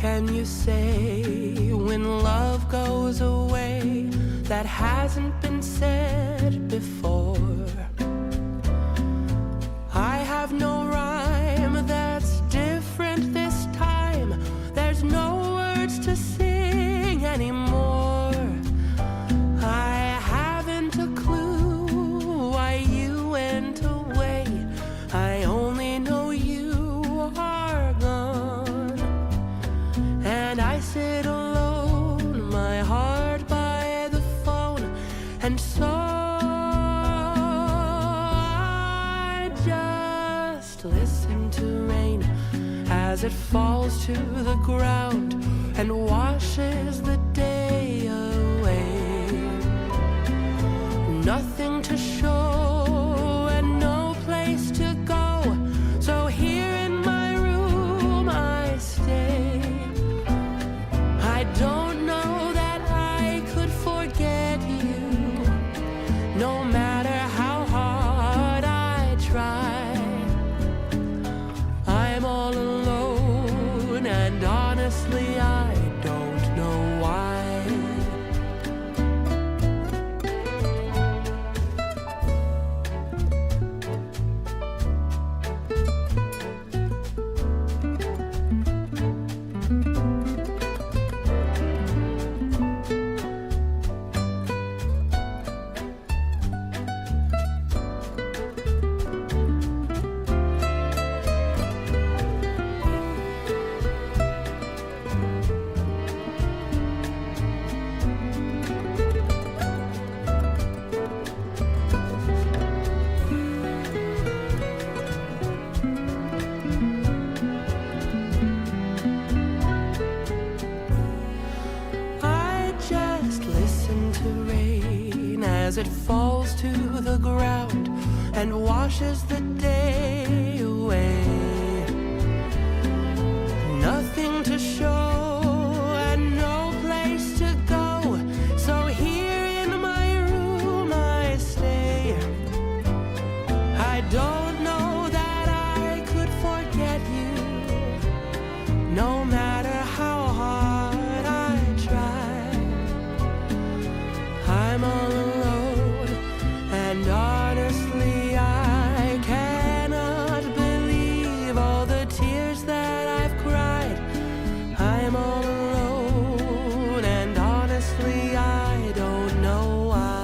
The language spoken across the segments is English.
can you say when love goes away that hasn't been said before? I have no rhyme that's different this time. There's no words to sing anymore. I haven't a clue why you went away. I only know you are gone. And I sit alone, my heart by the phone. And so I just listen to rain as it falls to the ground and washes the day away. Nothing to show and no place to go, so here in my room I stay. I don't know that I could forget you, no matter how hard I try. I'm all alone, and honestly I don't know why. As it falls to the ground and washes the day away. Nothing to show and no place to go, so here in my room I stay. I don't know that I could forget you, no matter how hard I try. I'm all alone, and honestly I cannot believe all the tears that I've cried. I'm all alone, and honestly I don't know why.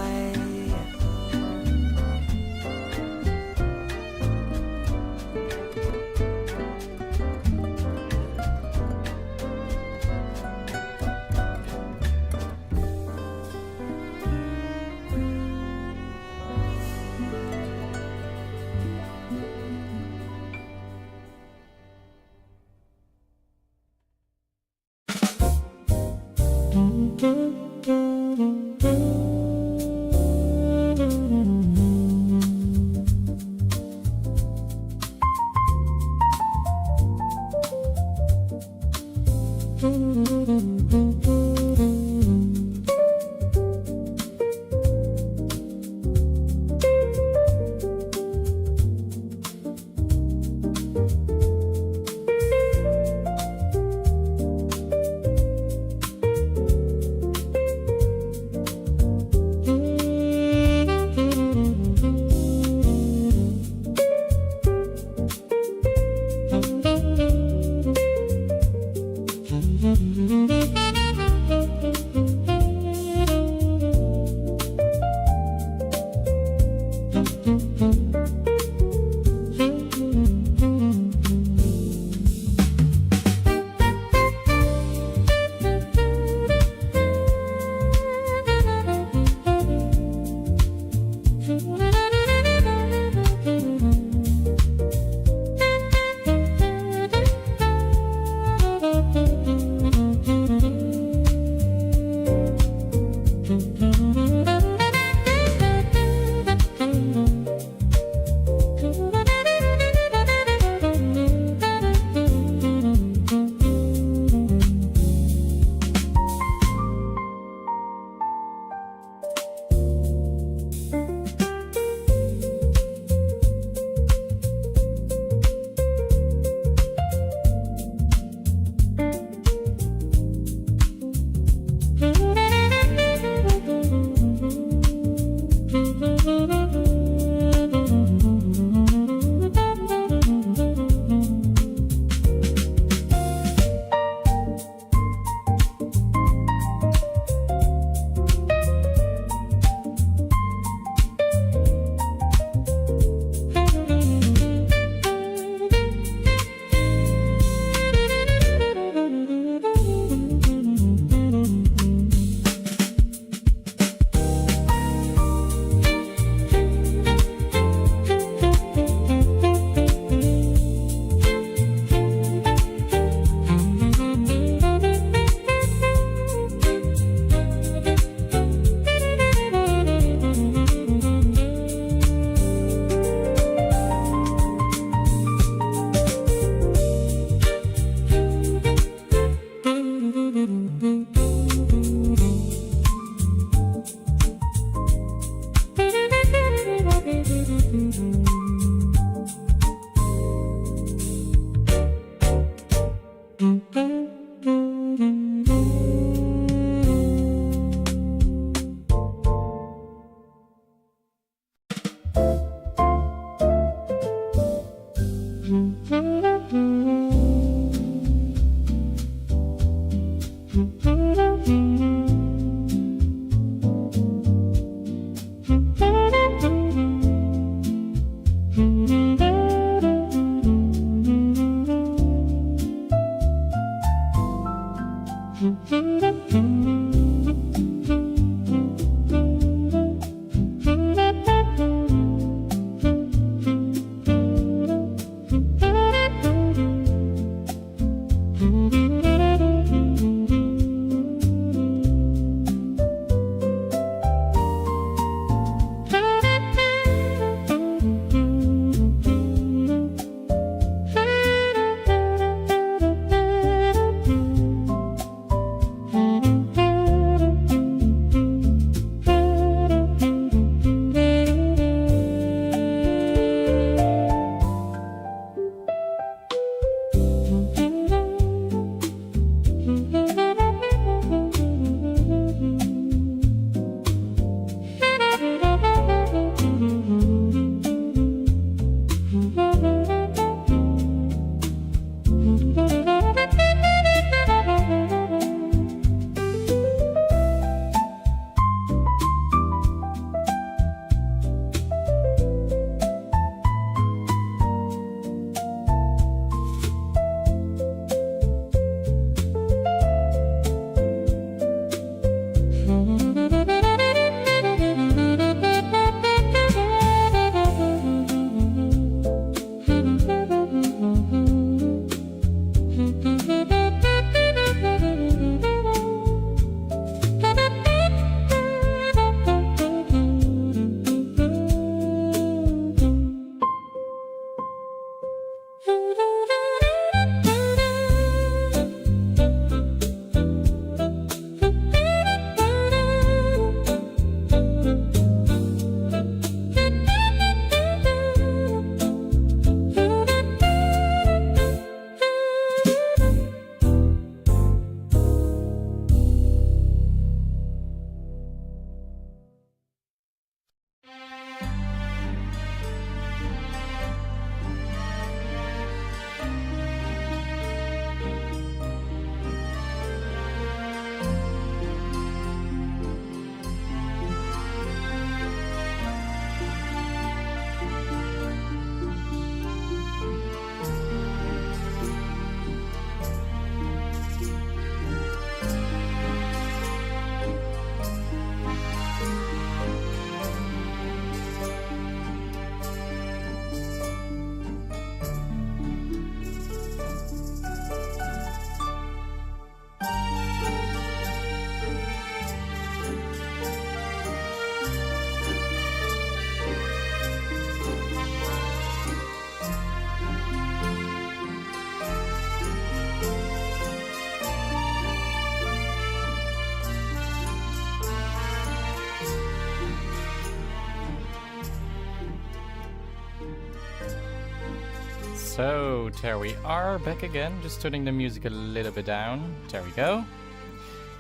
So there we are, back again, just turning the music a little bit down. There we go.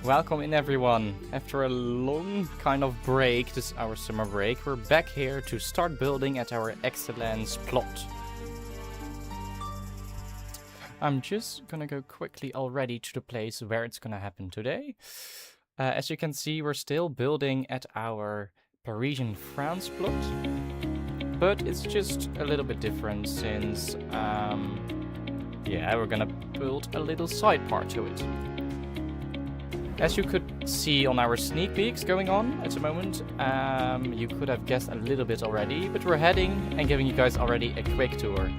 Welcome in everyone. After a long kind of break, this is our summer break, we're back here to start building at our excellence plot. I'm just gonna go quickly already to the place where it's gonna happen today. As you can see, we're still building at our Parisian France plot. But it's just a little bit different since, yeah, we're gonna build a little side part to it. As you could see on our sneak peeks going on at the moment, you could have guessed a little bit already, but we're heading and giving you guys already a quick tour.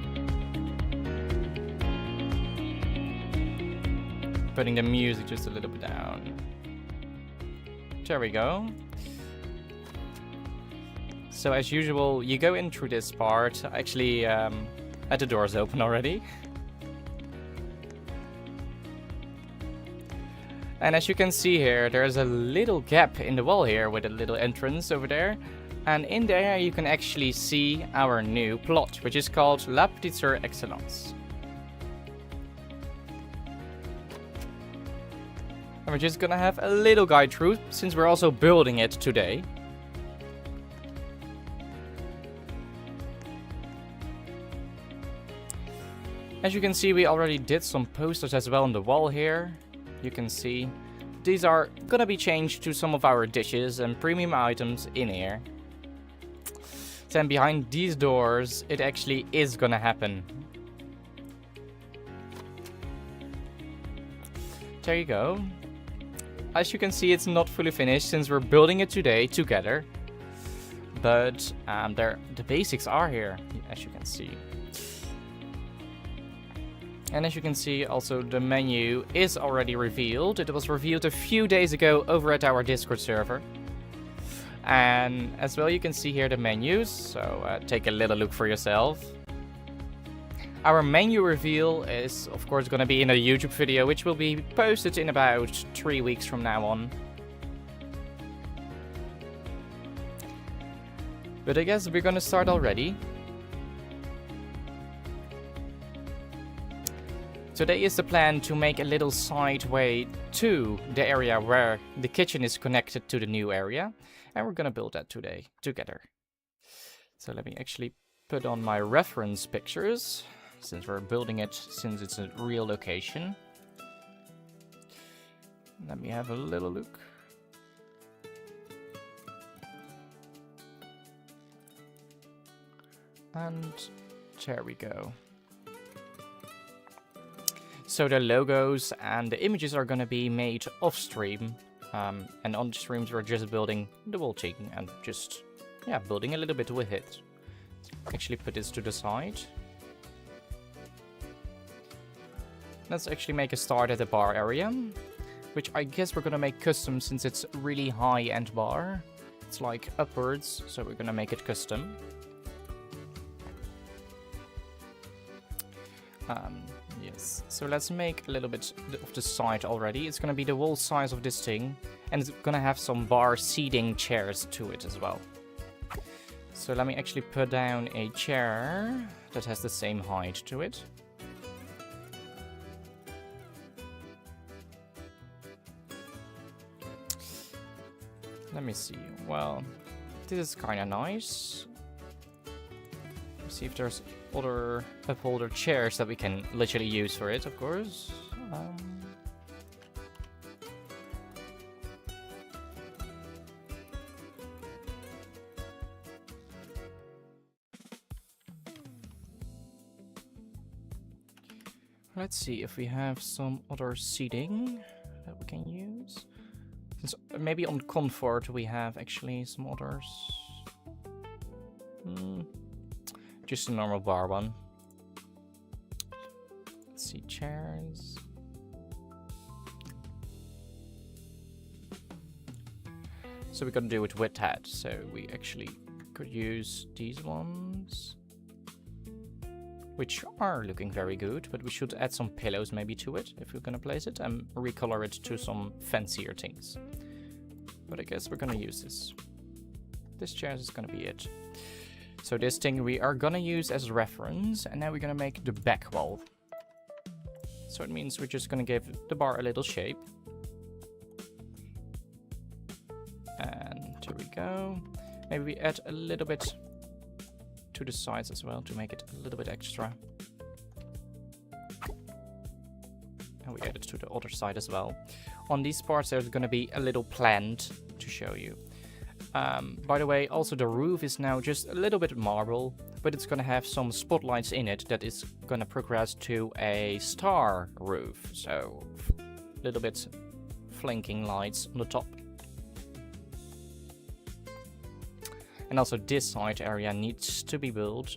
Putting the music just a little bit down. There we go. So as usual, you go in through this part. Actually, the door's open already. And as you can see here, there's a little gap in the wall here with a little entrance over there. And in there you can actually see our new plot, which is called La Petite Soeur Excellence. And we're just gonna have a little guide through, since we're also building it today. As you can see, we already did some posters as well on the wall here. You can see these are gonna be changed to some of our dishes and premium items in here. Then behind these doors, it actually is gonna happen. There you go. As you can see, it's not fully finished since we're building it today together. But the basics are here, as you can see. And as you can see, also the menu is already revealed. It was revealed a few days ago over at our Discord server. And as well, you can see here the menus, so take a little look for yourself. Our menu reveal is, of course, going to be in a YouTube video, which will be posted in about 3 weeks from now on. But I guess we're going to start already. Today is the plan to make a little side way to the area where the kitchen is connected to the new area. And we're gonna build that today, together. So let me actually put on my reference pictures, since we're building it, since it's a real location. Let me have a little look. And there we go. So the logos and the images are going to be made off stream. And on the streams we're just building the wall cheating and just, yeah, building a little bit with it. Actually put this to the side. Let's actually make a start at the bar area, which I guess we're going to make custom since it's a really high-end bar. It's like upwards, so we're going to make it custom. Yes, so let's make a little bit of the side already. It's gonna be the whole size of this thing, and it's gonna have some bar seating chairs to it as well. So let me actually put down a chair that has the same height to it. Let me see. Well, this is kind of nice. Let's see if there's other upholder chairs that we can literally use for it, of course. Let's see if we have some other seating that we can use. Since maybe on comfort we have actually some others. Just a normal bar one. Let's see, chairs. So we're gonna do it with that. So we actually could use these ones, which are looking very good, but we should add some pillows maybe to it if we're gonna place it and recolor it to some fancier things. But I guess we're gonna use this. This chair is gonna be it. So this thing we are gonna use as reference, and now we're gonna make the back wall. So it means we're just gonna give the bar a little shape. And here we go. Maybe we add a little bit to the sides as well to make it a little bit extra. And we add it to the other side as well. On these parts there's gonna be a little plant to show you. By the way, also the roof is now just a little bit marble, but it's gonna have some spotlights in it that is gonna progress to a star roof. So a little bit flanking lights on the top. And also this side area needs to be built.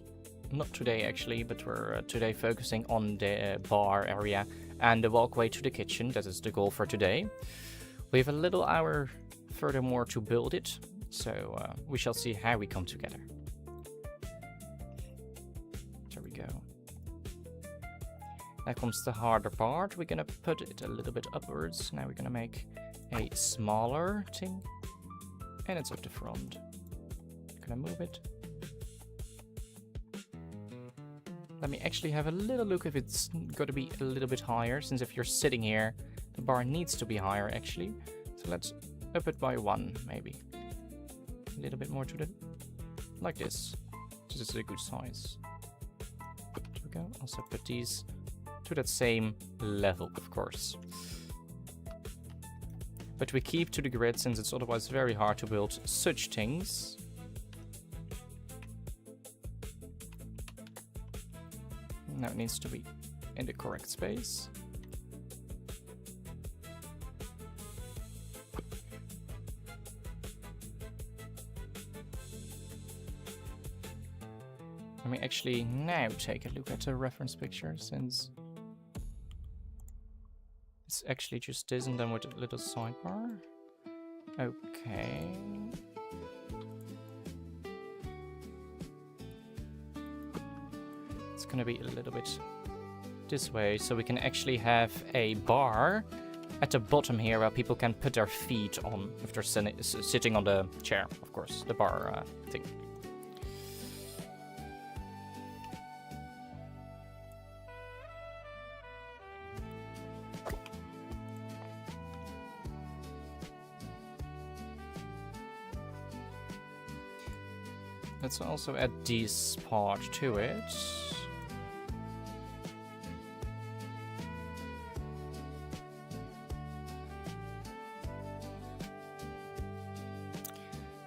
Not today actually, but we're today focusing on the bar area and the walkway to the kitchen. That is the goal for today. We have a little hour furthermore to build it, so we shall see how we come together. There we go. Now comes the harder part. We're gonna put it a little bit upwards. Now we're gonna make a smaller thing, and it's up the front. Gonna move it. Let me actually have a little look if it's got to be a little bit higher, since if you're sitting here, the bar needs to be higher actually. So let's up it by 1, maybe. A little bit more to the... like this. This is a good size. There we go. Also put these to that same level, of course. But we keep to the grid, since it's otherwise very hard to build such things. Now it needs to be in the correct space. Let me actually now take a look at the reference picture, since it's actually just this and then with a little sidebar. Okay. It's gonna be a little bit this way, so we can actually have a bar at the bottom here where people can put their feet on if they're sitting on the chair, of course, the bar thing. Let's also add this part to it.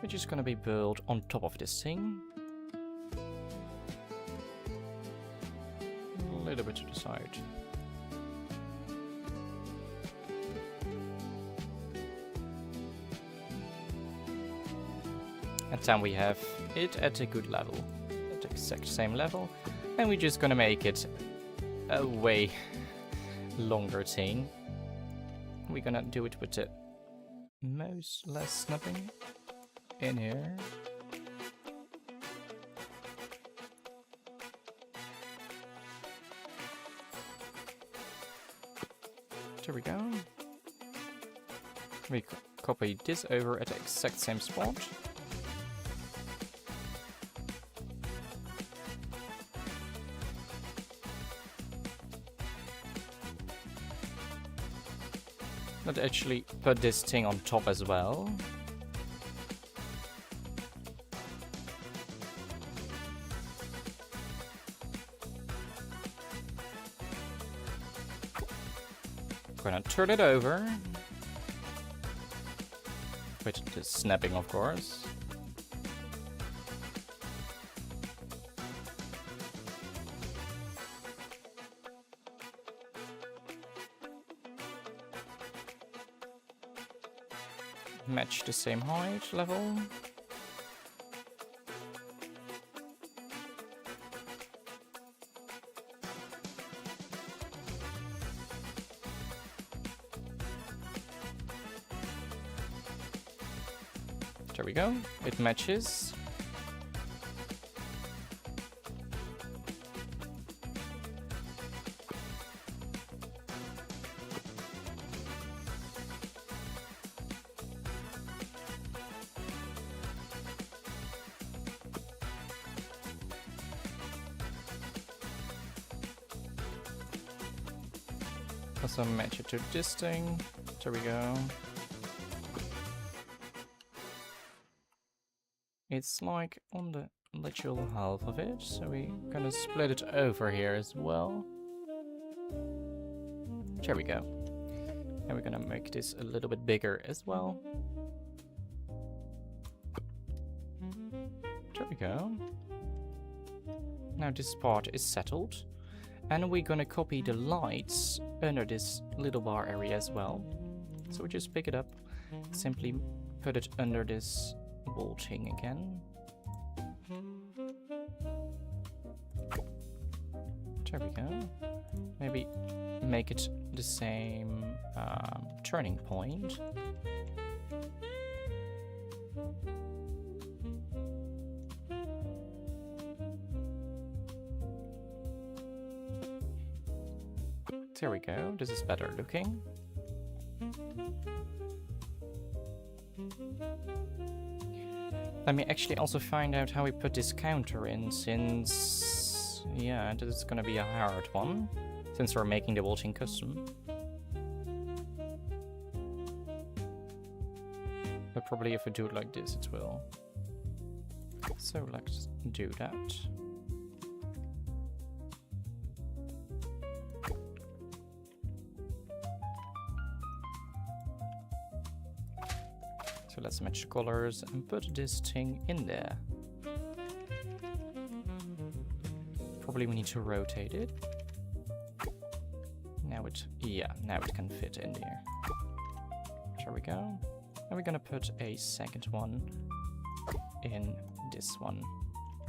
Which is gonna be built on top of this thing. A little bit to the side. And then we have it at a good level, at the exact same level. And we're just gonna make it a way longer thing. We're gonna do it with the less snapping in here. There we go. We copy this over at the exact same spot. Let's actually put this thing on top as well. Gonna turn it over. With the snapping, of course. Match the same height level. There we go. It matches. Also match it to this thing. There we go. It's like on the literal half of it, so we're gonna split it over here as well. There we go. And we're gonna make this a little bit bigger as well. There we go. Now this part is settled. And we're gonna copy the lights under this little bar area as well. So we just pick it up, simply put it under this vaulting again. There we go. Maybe make it the same turning point. There we go, this is better looking. Let me actually also find out how we put this counter in, since... yeah, this is gonna be a hard one, since we're making the vaulting custom. But probably if we do it like this, it will. So let's do that. So let's match the colors and put this thing in there. Probably we need to rotate it. Now it, yeah, now it can fit in there. There we go. And we're gonna put a second one in this one,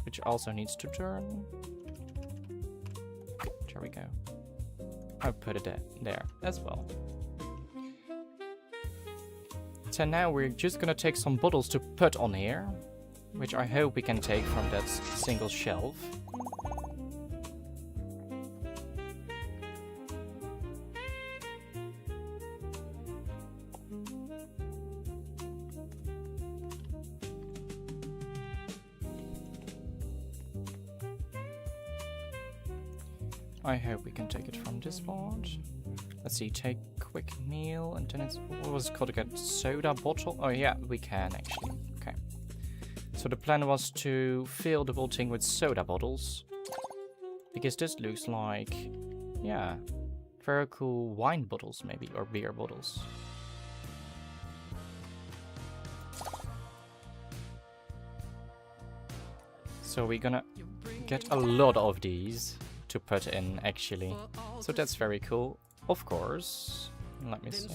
which also needs to turn. There we go. I'll put it there as well. So now we're just gonna take some bottles to put on here, which I hope we can take from that single shelf. I hope we can take it from this part. Let's see, take quick meal, and then it's, what was it called again? Soda bottle? Oh yeah, we can actually. Okay. So the plan was to fill the whole thing with soda bottles. Because this looks like, yeah, very cool wine bottles maybe, or beer bottles. So we're gonna get a lot of these to put in actually. So that's very cool. Of course. Let me see.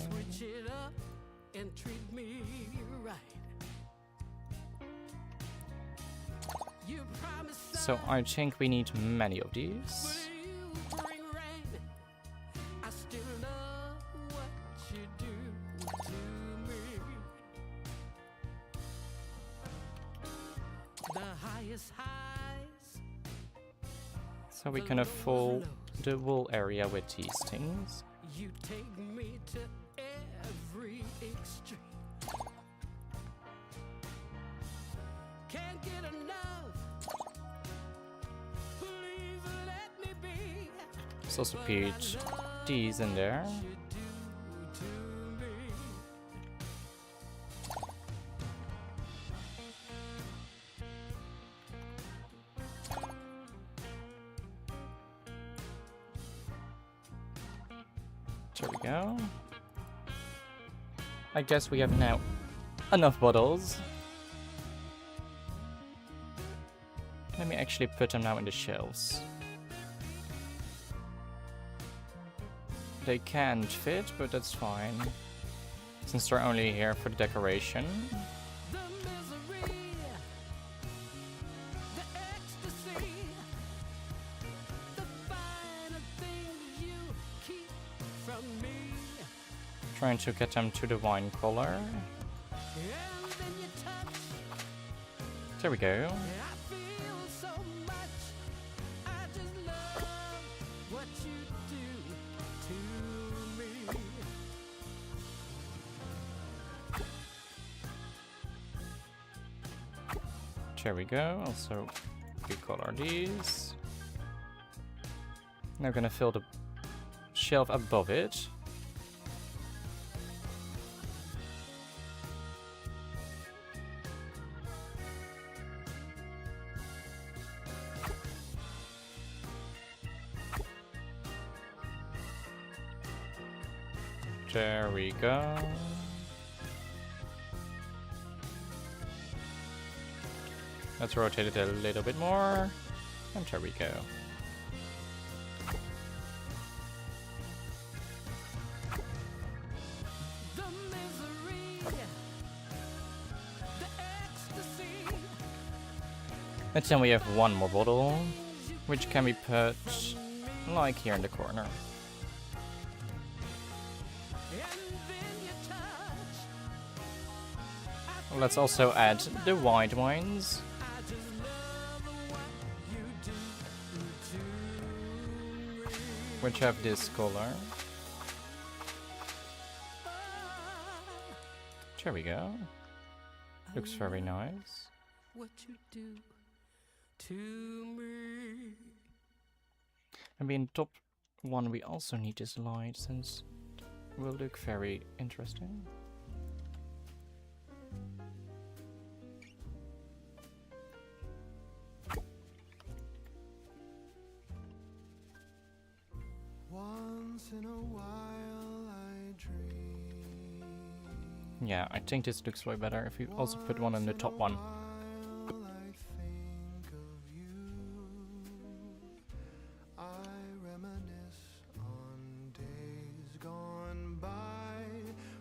So I think we need many of these. So we can fill the whole area with these things. You take me to every extreme. Can't get enough. Please let me be. Let's also put these in there. There we go. I guess we have now enough bottles. Let me actually put them now in the shelves. They can't fit, but that's fine, since they're only here for the decoration. Trying to get them to the wine color. There we go. There we go. Also, recolor these. Now we're gonna fill the shelf above it. There we go. Let's rotate it a little bit more. And there we go. The misery, the ecstasy. And then we have one more bottle, which can be put like here in the corner. Let's also add the white wines. Which have this color. There we go. Looks very nice. What you do to me. Maybe in top one we also need this light, since it will look very interesting. Once in a while I dream. Yeah, I think this looks way better if you also put one in the top one. I think of you. I reminisce on days gone by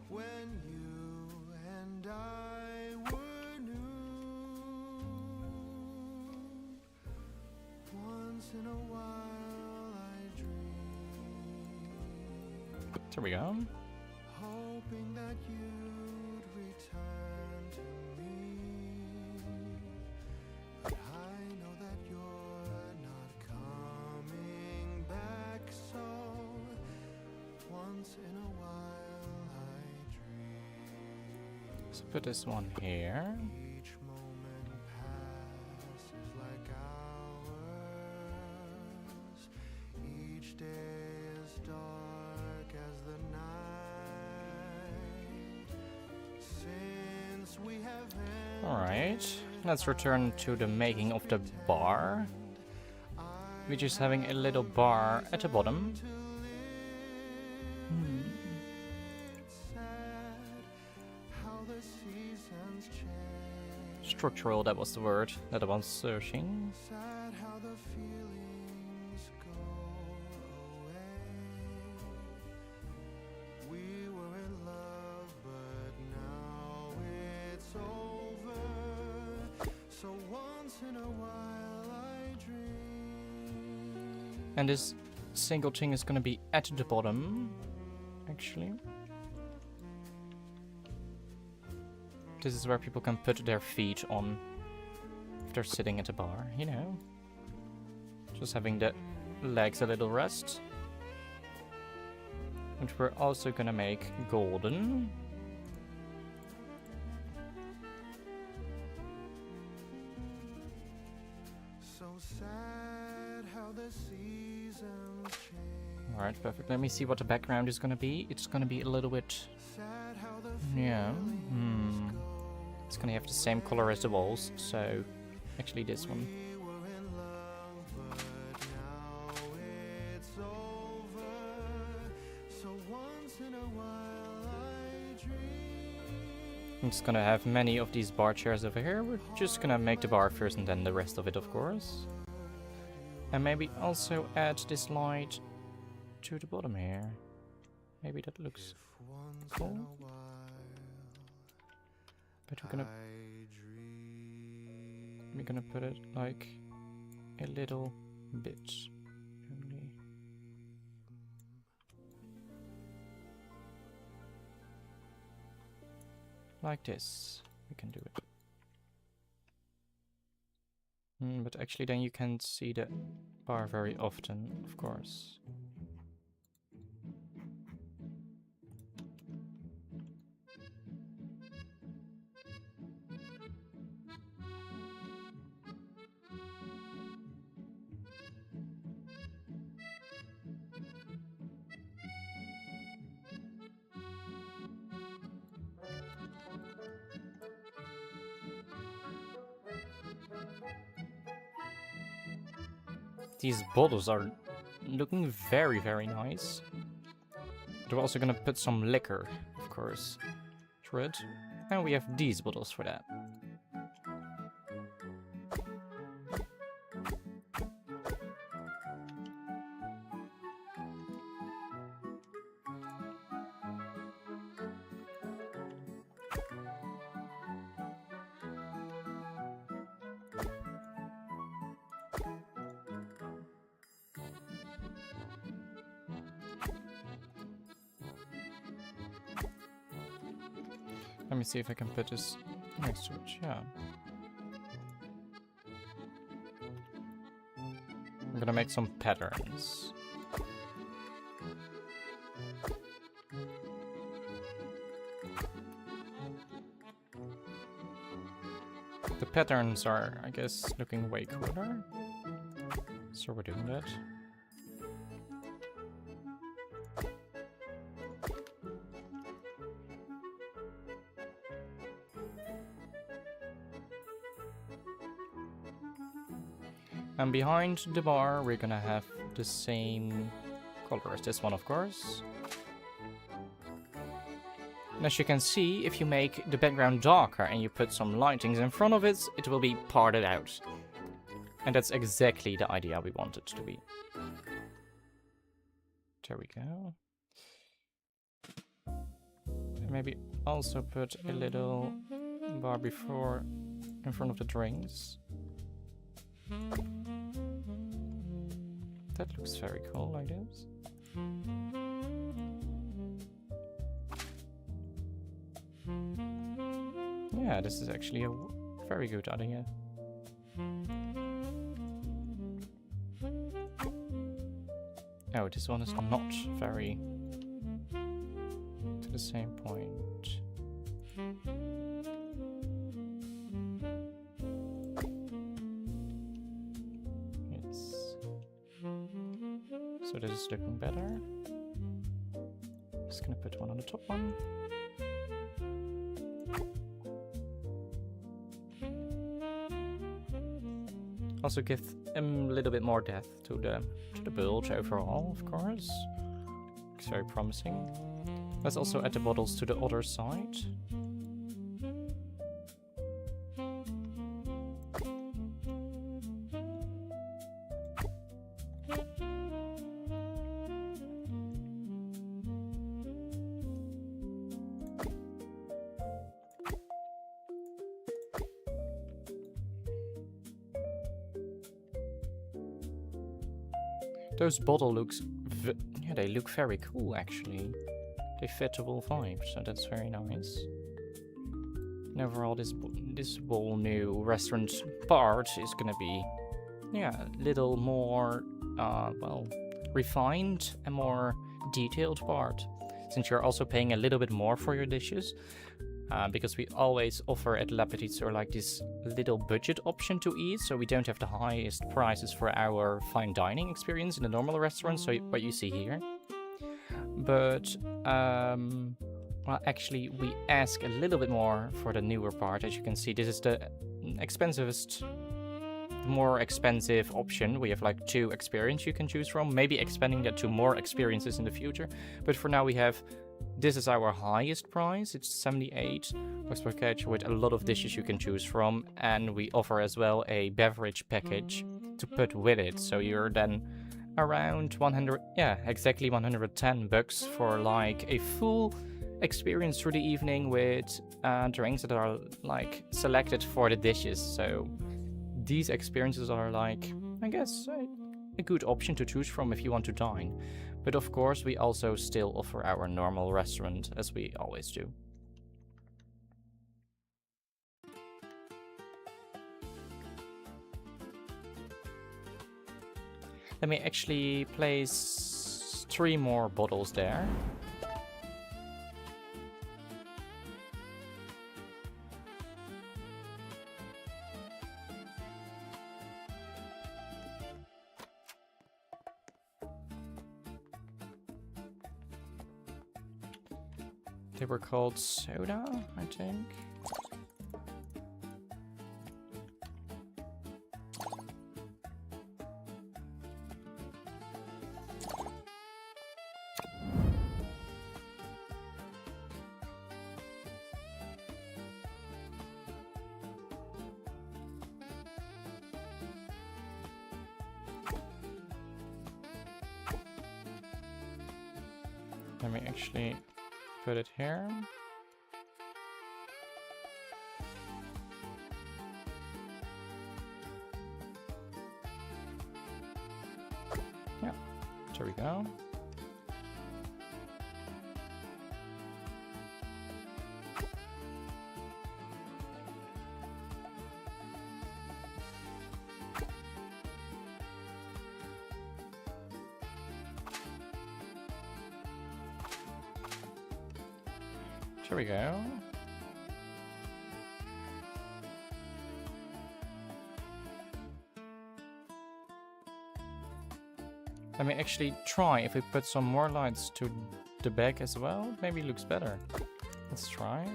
when you and I were new. Once in a while I dream. There we go. Hoping that you'd return to me, but I know that you're not coming back. So once in a while I dream. Let's put this one here. Each moment passes like hours. Each day is dark as the night. Since we have Alright, let's return to the making of the bar. Which is having a little bar at the bottom. how the seasons change. Structural, that was the word that I was searching. Sad how the feelings go away. We were in love, but now it's over. So once in a while I dream. And this single thing is gonna be at the bottom, actually. This is where people can put their feet on if they're sitting at a bar, you know. Just having the legs a little rest. And we're also gonna make golden. So sad how the seasons change. Alright, perfect. Let me see what the background is gonna be. It's gonna be a little bit... Sad how the yeah. feelings go. It's gonna have the same color as the walls, so... Actually this one. We were in love, but now it's over. So once in a while I dream. I'm just gonna have many of these bar chairs over here. We're just gonna make the bar first and then the rest of it, of course. And maybe also add this light to the bottom here. Maybe that looks Once cool. in a while But we're gonna put it like a little bit only. Like this. We can do it. But actually then you can't see the bar very often, of course. these bottles are looking very, very nice. But we're also gonna put some liquor, of course, through it. And we have these bottles for that. Let me see if I can put this next to it, yeah. I'm gonna make some patterns. The patterns are, I guess, looking way cooler. So we're doing that. And behind the bar, we're gonna have the same color as this one, of course. And as you can see, if you make the background darker and you put some lightings in front of it, it will be parted out. And that's exactly the idea we want it to be. There we go. And maybe also put a little bar before in front of the drinks. That looks very cool, like this. Yeah, this is actually a very good idea. Oh, this one is not very to the same point. So this is looking better. Just gonna put one on the top one. Also give a little bit more depth to the build overall, of course. Looks very promising. Let's also add the bottles to the other side. Those bottle looks, yeah, they look very cool actually. They fit the whole vibe, so that's very nice. And overall, this whole new restaurant part is gonna be, yeah, a little more, well, refined and more detailed part. Since you're also paying a little bit more for your dishes. Because we always offer at La Petite Soeur like this little budget option to eat, so we don't have the highest prices for our fine dining experience in the normal restaurant, so what you see here. But, well, actually, we ask a little bit more for the newer part. As you can see, this is the more expensive option. We have like 2 experiences you can choose from, maybe expanding that to more experiences in the future. But for now, we have. This is our highest price, it's 78 bucks per catch with a lot of dishes you can choose from, and we offer as well a beverage package to put with it, so you're then around 100, yeah, exactly 110 bucks for like a full experience through the evening with drinks that are like selected for the dishes. So these experiences are like, I guess, a good option to choose from if you want to dine. But of course, we also still offer our normal restaurant, as we always do. Let me actually place 3 more bottles there. They were called soda, I think. Let me actually put it here. Yeah, there we go. There we go. Let me actually try if we put some more lights to the back as well. Maybe it looks better. Let's try.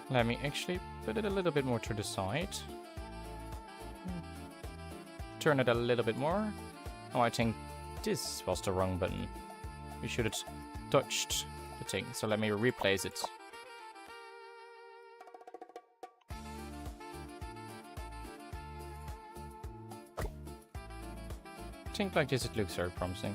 Let me actually put it a little bit more to the side. Turn it a little bit more. Oh, I think this was the wrong button. We should have touched the thing. So let me replace it. I think like this it looks very promising.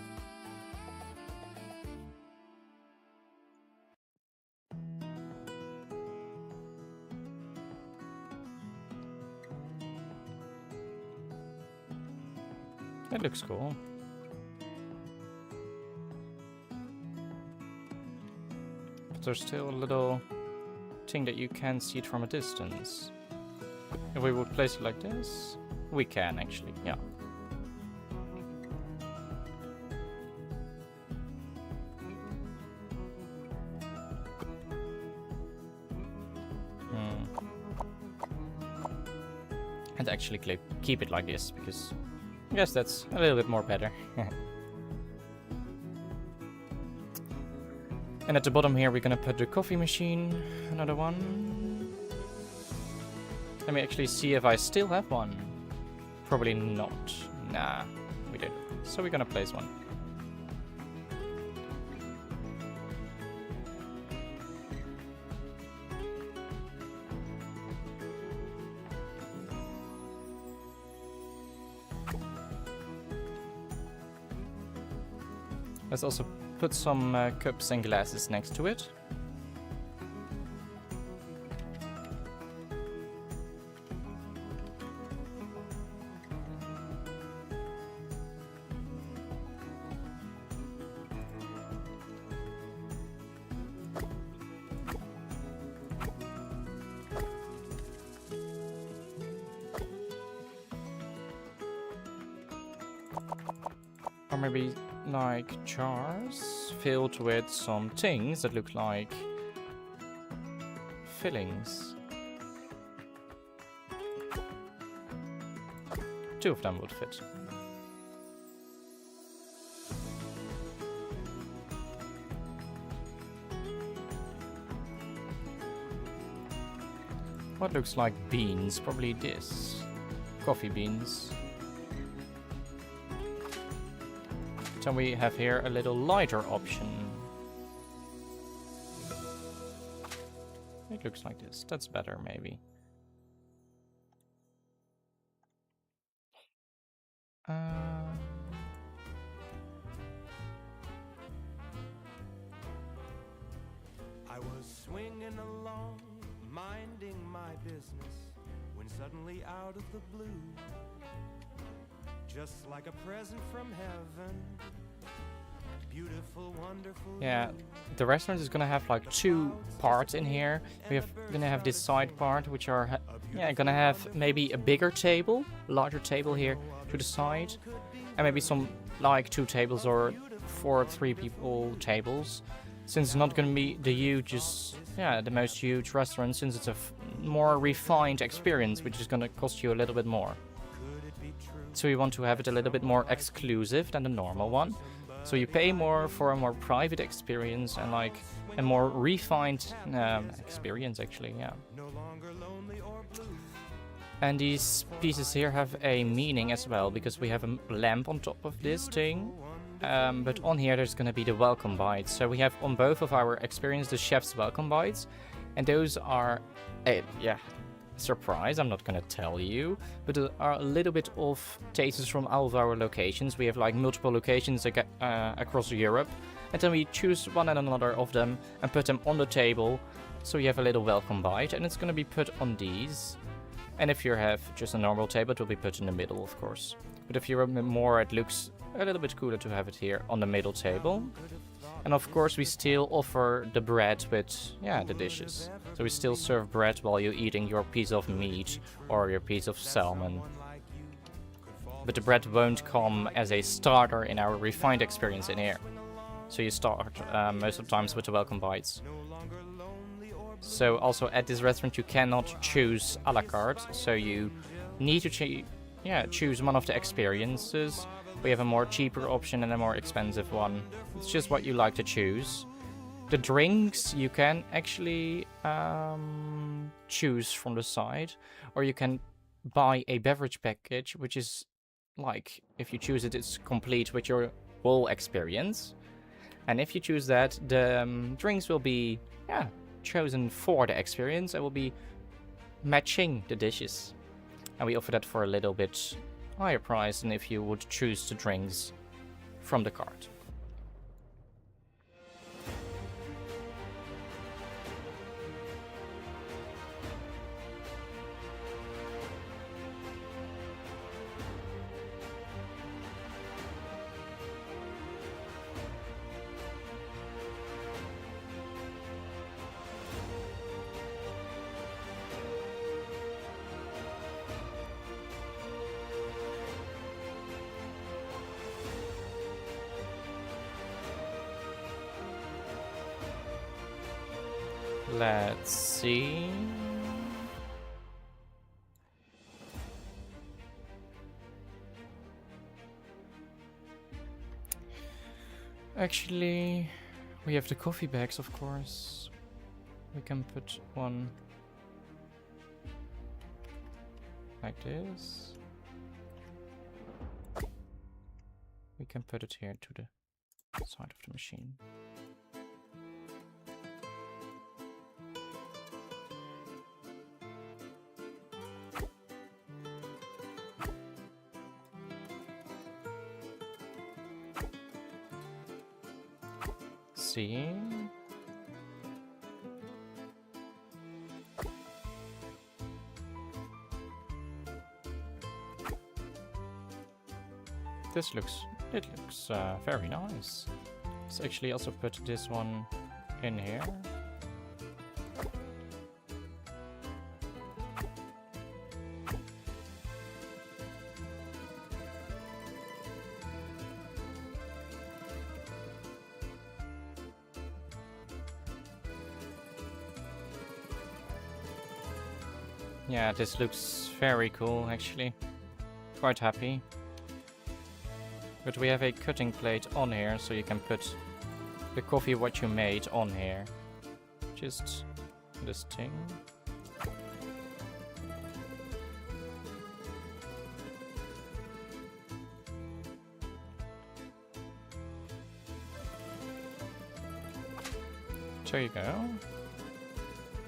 That looks cool. But there's still a little thing that you can see it from a distance. If we would place it like this, we can actually, yeah. And actually keep it like this, because I guess that's a little bit more better. And at the bottom here we're gonna put the coffee machine, another one. Let me actually see if I still have one. Probably not. Nah, we didn't. So we're gonna place one. Let's also put some cups and glasses next to it. Or maybe like jars filled with some things that look like fillings. Two of them would fit. What looks like beans? Probably this. Coffee beans. So we have here a little lighter option. It looks like this. That's better, maybe. I was swinging along, minding my business, when suddenly out of the blue, just like a present from heaven, beautiful, wonderful. Yeah, the restaurant is gonna have like two parts in here. Gonna have this side part, which are gonna have maybe a bigger table, larger table here to the side, and maybe some like 2 tables or 4 3 people tables. Since it's not gonna be the most huge restaurant, since it's a more refined experience, which is gonna cost you a little bit more. So we want to have it a little bit more exclusive than the normal one. So you pay more for a more private experience and like a more refined experience, actually, yeah. And these pieces here have a meaning as well, because we have a lamp on top of this thing. But on here there's gonna be the welcome bites. So we have on both of our experience the chef's welcome bites. And those are, surprise, I'm not gonna tell you. But there are a little bit of tastes from all of our locations. We have like multiple locations across Europe. And then we choose one and another of them and put them on the table. So you have a little welcome bite, and it's gonna be put on these. And if you have just a normal table, it will be put in the middle, of course. But if you're more, it looks a little bit cooler to have it here on the middle table. And of course, we still offer the bread with, the dishes. So we still serve bread while you're eating your piece of meat or your piece of salmon. But the bread won't come as a starter in our refined experience in here. So you start most of the times with the welcome bites. So also at this restaurant you cannot choose a la carte, so you need to choose one of the experiences. We have a more cheaper option and a more expensive one. It's just what you like to choose. The drinks you can actually choose from the side, or you can buy a beverage package, which is like, if you choose it, it's complete with your whole experience. And if you choose that, the drinks will be chosen for the experience and will be matching the dishes. And we offer that for a little bit higher price than if you would choose the drinks from the cart. Let's see. Actually, we have the coffee bags, of course. We can put one like this. We can put it here to the side of the machine. See. It looks very nice. Let's actually also put this one in here. Yeah, this looks very cool, actually. Quite happy. But we have a cutting plate on here, so you can put the coffee what you made on here. Just this thing. There you go.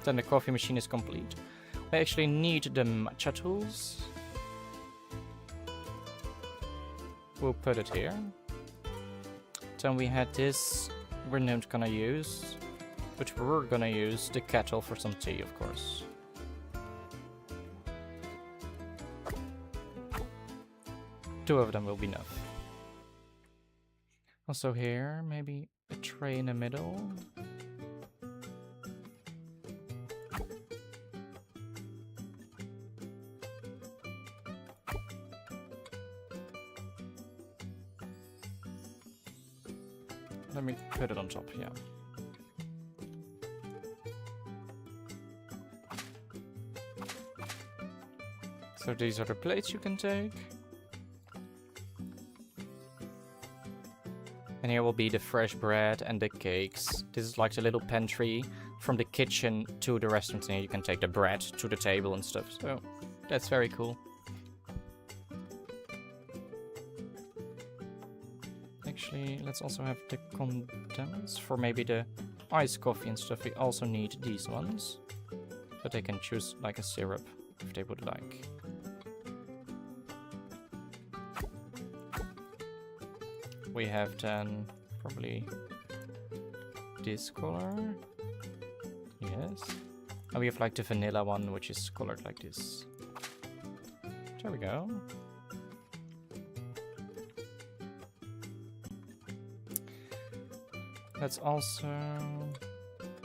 Then the coffee machine is complete. I actually need the matcha tools. We'll put it here. Then we had this we're not gonna use, but we're gonna use the kettle for some tea, of course. Two of them will be enough. Also here, maybe a tray in the middle. Let me put it on top, yeah. So these are the plates you can take. And here will be the fresh bread and the cakes. This is like the little pantry from the kitchen to the restaurant. And here you can take the bread to the table and stuff. So That's very cool. Actually, let's also have the condensed for maybe the iced coffee and stuff. We also need these ones, but they can choose like a syrup if they would like. We have then probably this color. Yes. And we have like the vanilla one, which is colored like this. There we go. Let's also...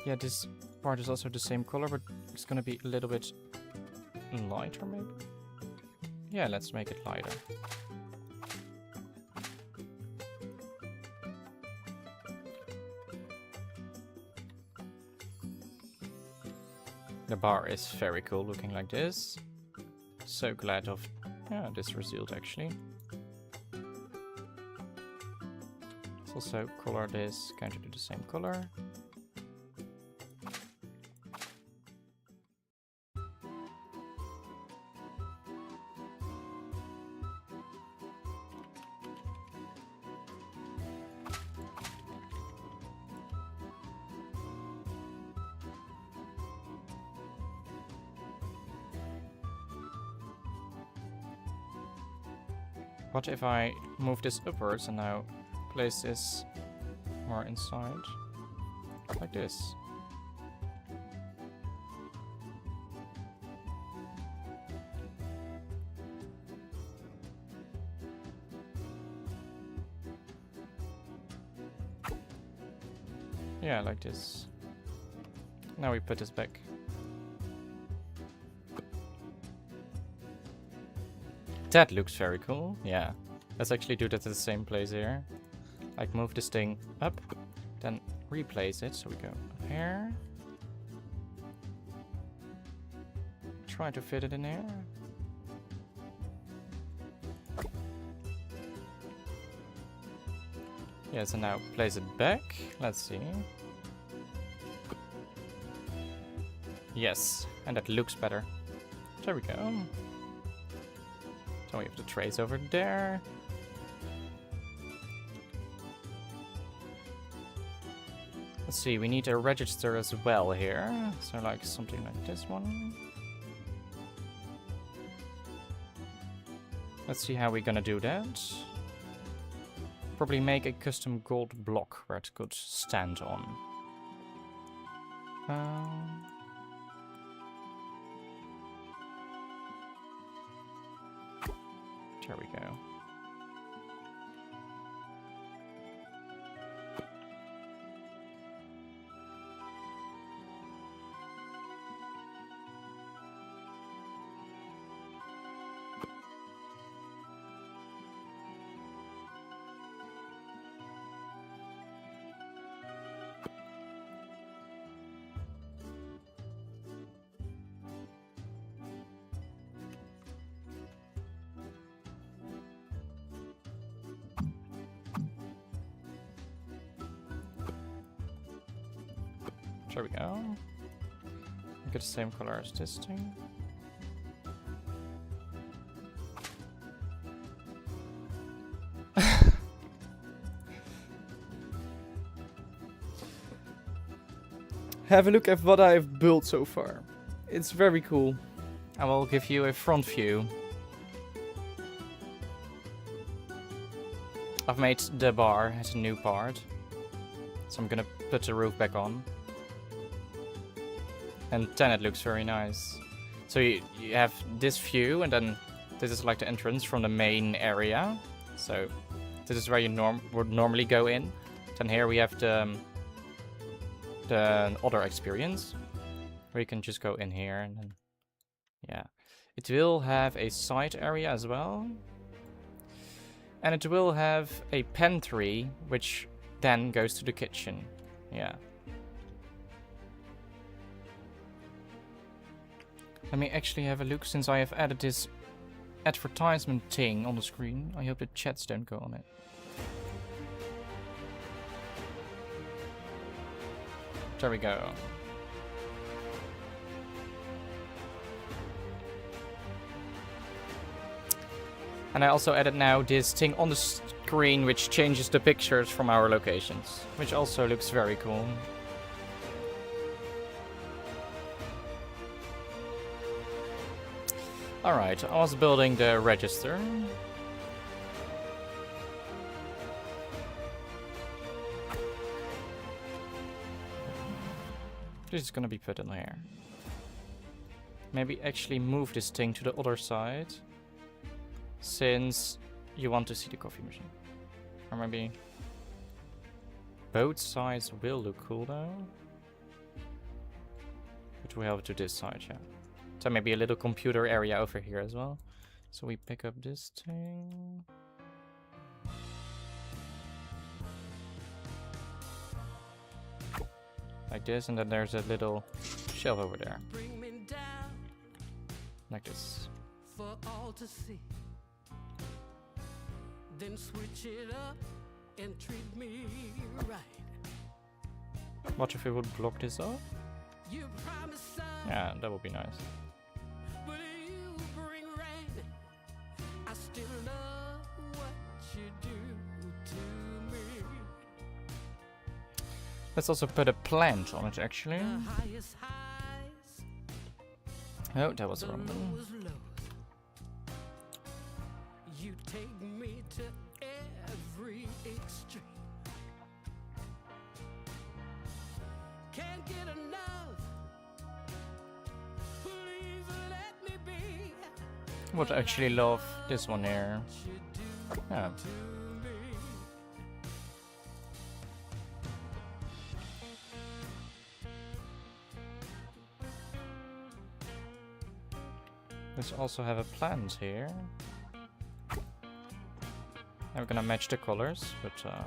Yeah, this part is also the same color, but it's gonna be a little bit lighter maybe? Yeah, let's make it lighter. The bar is very cool looking like this. So glad of this result actually. Let's also color this, going to do the same color. What if I move this upwards and now place this more inside? Like this. Yeah, like this. Now we put this back. That looks very cool. Yeah. Let's actually do that at the same place here. Like move this thing up, then replace it. So we go up here. Try to fit it in here. Yeah, so now place it back. Let's see. Yes, and that looks better. There we go. So we have the trays over there. Let's see, we need a register as well here. So like something like this one. Let's see how we're gonna do that. Probably make a custom gold block where it could stand on. There we go. There we go. Get the same color as this thing. Have a look at what I've built so far. It's very cool. I will give you a front view. I've made the bar as a new part. So I'm gonna put the roof back on. And then it looks very nice. So you have this view, and then this is like the entrance from the main area. So this is where you would normally go in. Then here we have the other experience, where you can just go in here, and then yeah. It will have a side area as well. And it will have a pantry, which then goes to the kitchen. Yeah. Let me actually have a look, since I have added this advertisement thing on the screen. I hope the chats don't go on it. There we go. And I also added now this thing on the screen which changes the pictures from our locations, which also looks very cool. Alright, I was building the register. This is gonna be put in here. Maybe actually move this thing to the other side, since you want to see the coffee machine. Or maybe both sides will look cool though. But we have it to this side, yeah. So maybe a little computer area over here as well. So we pick up this thing. Like this, and then there's a little shelf over there. Like this. For all to see. Then switch it up and treat me right. What if we would block this off? You promised Yeah, that would be nice. but you bring rain. I still love what you do to me. Let's also put a plant on it, actually. The highest highs, Oh, that was the wrong. lowest lows. You take me to every extreme. Can't get enough. Please let me be. Would actually love this one here. What you do Yeah. to me. Let's also have a plant here. And we're gonna match the colors, but yeah.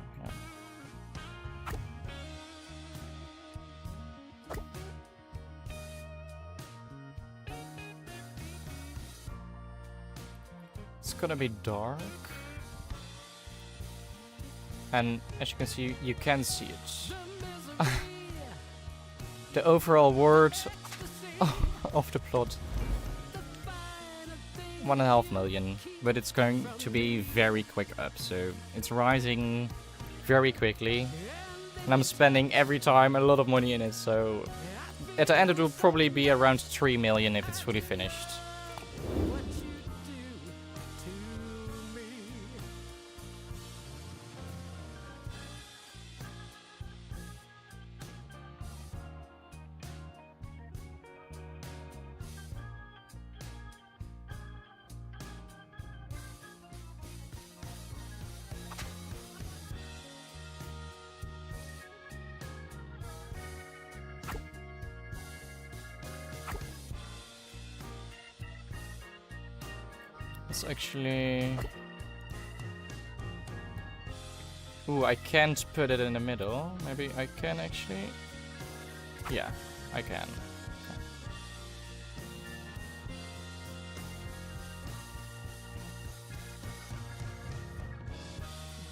It's gonna be dark. And as you can see, you can see it. The overall word of the plot. 1.5 million, but it's going to be very quick up, so it's rising very quickly. And I'm spending every time a lot of money in it, so at the end it will probably be around 3 million if it's fully finished. What you do to me. It's actually... Ooh, I can't put it in the middle. Maybe I can actually... Yeah, I can.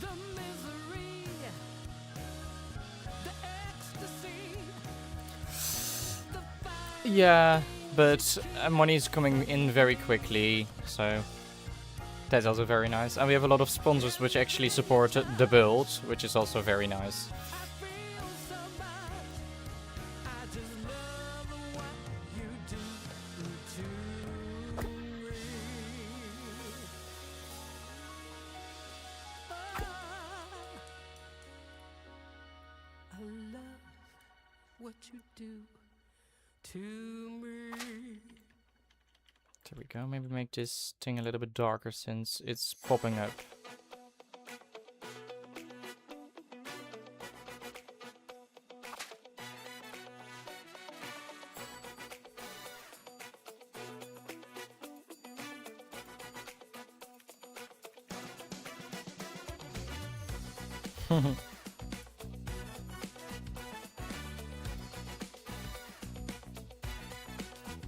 The misery, the ecstasy, the fire. Yeah, but money is coming in very quickly, so that's also very nice. And we have a lot of sponsors which actually support the build, which is also very nice. I feel so much. I just love what you do to me. I love what you do to me. There we go. Maybe make this thing a little bit darker since it's popping up.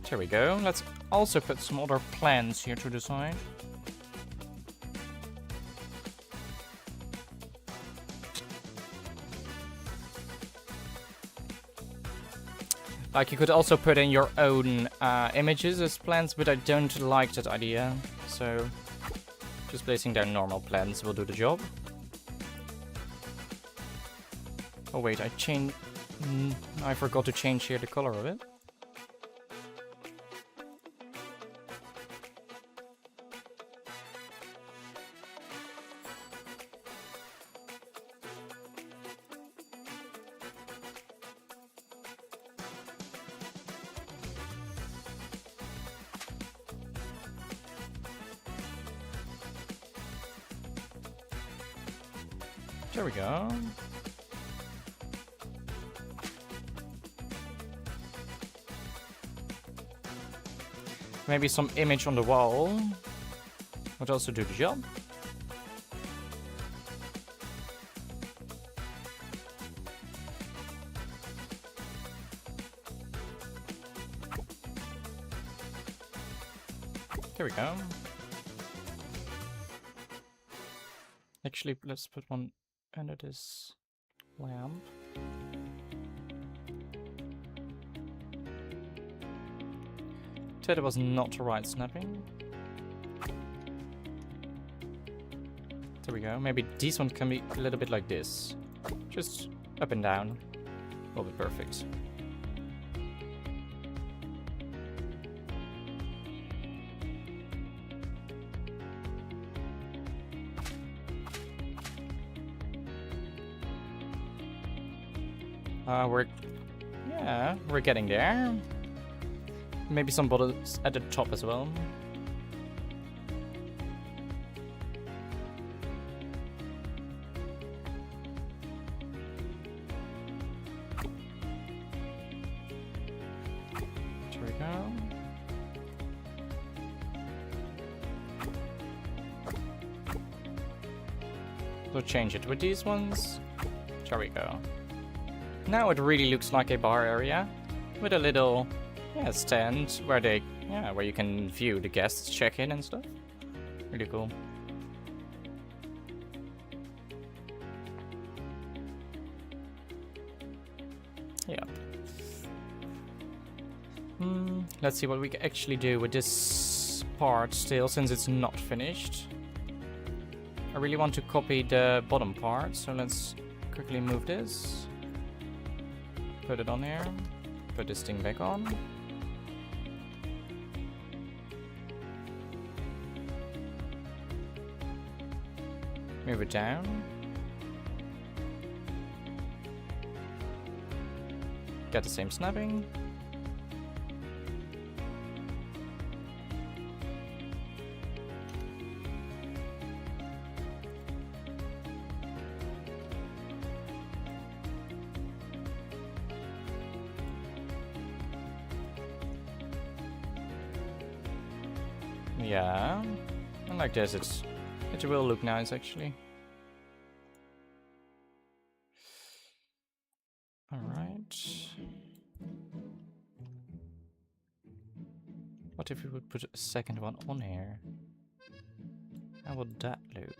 There we go. Let's also put some other plants here to the side. Like, you could also put in your own images as plants, but I don't like that idea. So Just placing down normal plants will do the job. Oh wait, I forgot to change here the color of it. There we go. Maybe some image on the wall would also do the job. There we go. Actually, let's put one under this lamp. That was not right snapping. There we go. Maybe these ones can be a little bit like this. Just up and down. Will be perfect. We're getting there. Maybe some bottles at the top as well. There we go. We'll change it with these ones. There we go. Now it really looks like a bar area with a little stand where where you can view the guests check in and stuff. Really cool. Yeah. Let's see what we can actually do with this part still, since it's not finished. I really want to copy the bottom part, so let's quickly move this. Put it on here. Put this thing back on. Move it down. Get the same snapping. Yeah, and like this, it will look nice actually. All right. What if we would put a second one on here? How would that look?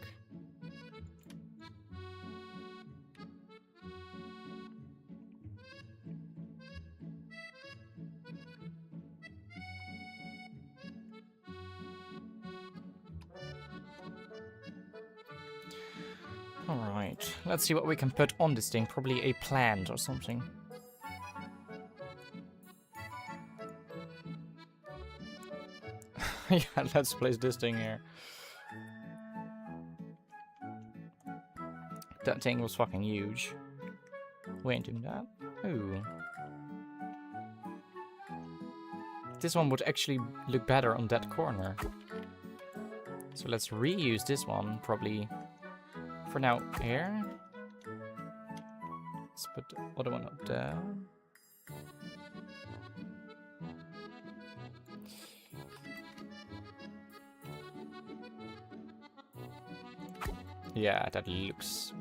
Alright, let's see what we can put on this thing. Probably a plant or something. Yeah, let's place this thing here. That thing was fucking huge. We ain't doing that. Ooh. This one would actually look better on that corner. So let's reuse this one, probably. For now, here. Let's put the other one up there. Yeah, that looks...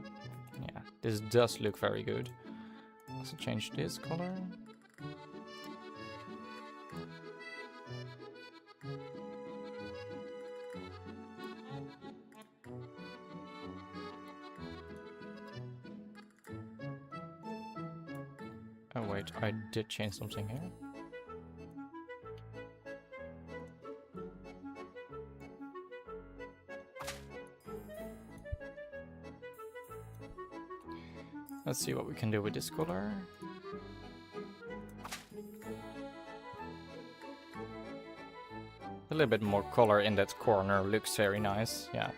Yeah, this does look very good. Also change this color. Oh wait, I did change something here. Let's see what we can do with this color. A little bit more color in that corner looks very nice, yeah.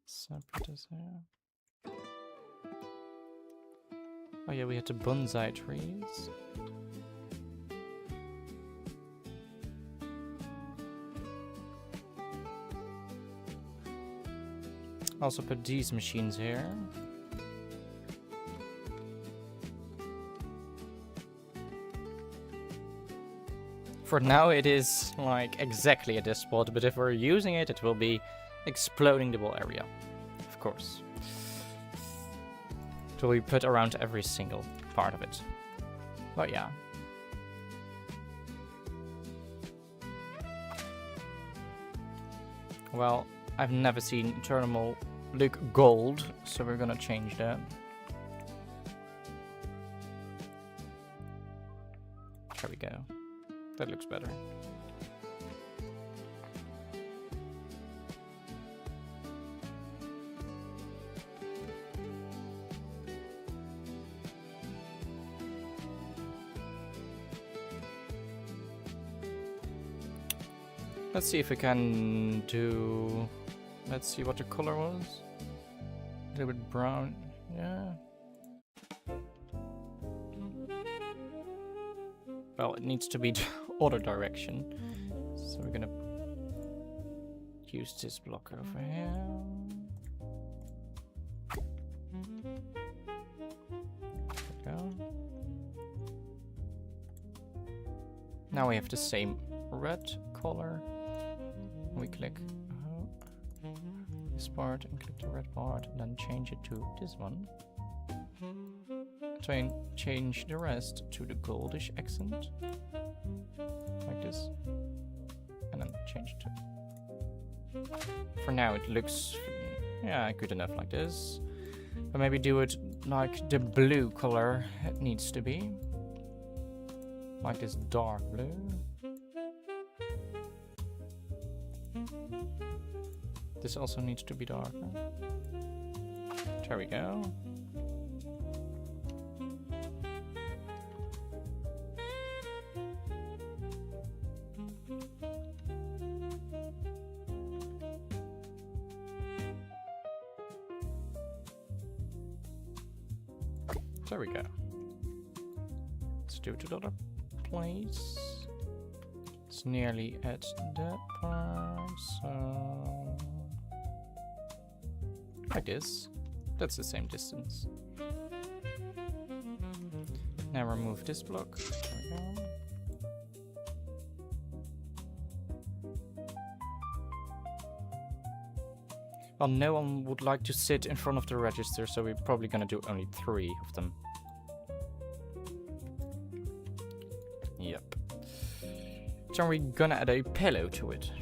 So put this here. Oh yeah, we had the bonsai trees. Also put these machines here. For now it is like exactly at this spot, but if we're using it, it will be exploding the whole area, of course. It will be put around every single part of it. But yeah. Well, I've never seen Eternal look gold, so we're gonna change that. There we go. That looks better. Let's see if we can do... Let's see what the color was. A little bit brown, yeah. Well, it needs to be the other direction. So we're gonna use this block over here. There we go. Now we have the same red color. We click this part and click the red part, and then change it to this one. Try and change the rest to the goldish accent, like this, and then change it to... For now it looks, yeah, good enough like this, but maybe do it like the blue color it needs to be, like this dark blue. This also needs to be darker. There we go. There we go. Let's do it to the other place. It's nearly at that part, so... Like this. That's the same distance. Now remove this block. There we go. Well, no one would like to sit in front of the register, so we're probably gonna do only 3 of them. Yep. So we're gonna add a pillow to it.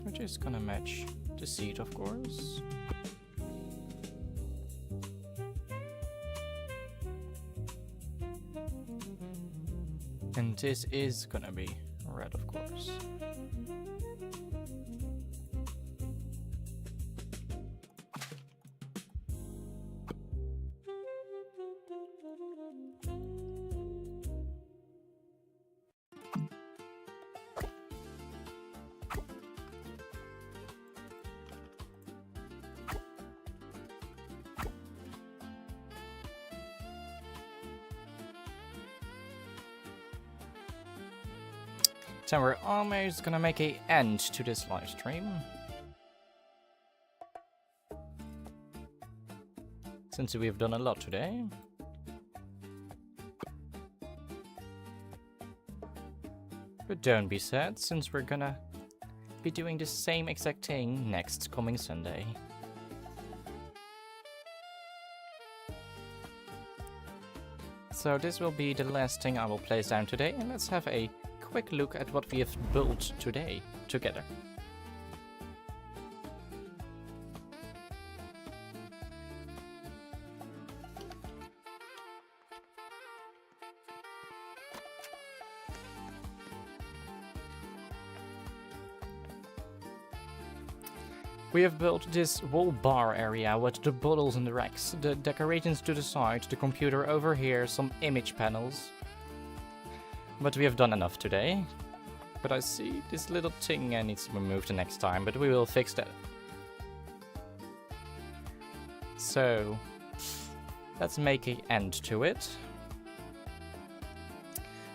Which is gonna match the seat, of course. And this is gonna be red, of course. So we're almost gonna make an end to this live stream. Since we've done a lot today. But don't be sad, since we're gonna be doing the same exact thing next coming Sunday. So this will be the last thing I will place down today, and let's have a quick look at what we have built today together. We have built this wall bar area with the bottles and the racks, the decorations to the side, the computer over here, some image panels. But we have done enough today. But I see this little thing needs to be moved the next time, but we will fix that. So, let's make an end to it.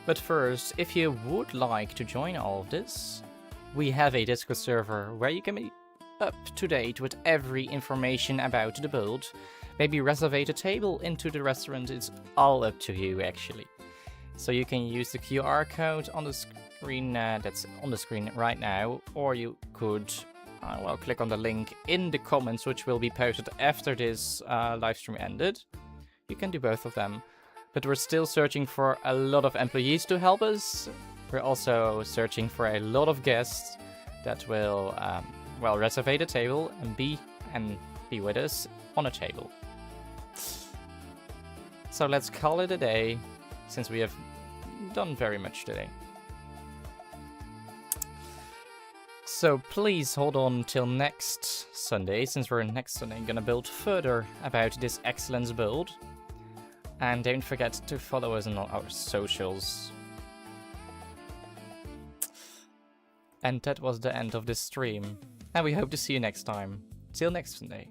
But first, if you would like to join all of this, we have a Discord server where you can be up to date with every information about the build. Maybe reserve a table into the restaurant, it's all up to you actually. So you can use the QR code on the screen that's on the screen right now, or you could well, click on the link in the comments which will be posted after this live stream ended. You can do both of them. But we're still searching for a lot of employees to help us. We're also searching for a lot of guests that will well, reserve a table and be with us on a table. So let's call it a day, since we have done very much today. So please hold on till next Sunday, since we're next Sunday gonna build further about this excellence build. And don't forget to follow us on all our socials. And that was the end of this stream. And we hope to see you next time. Till next Sunday.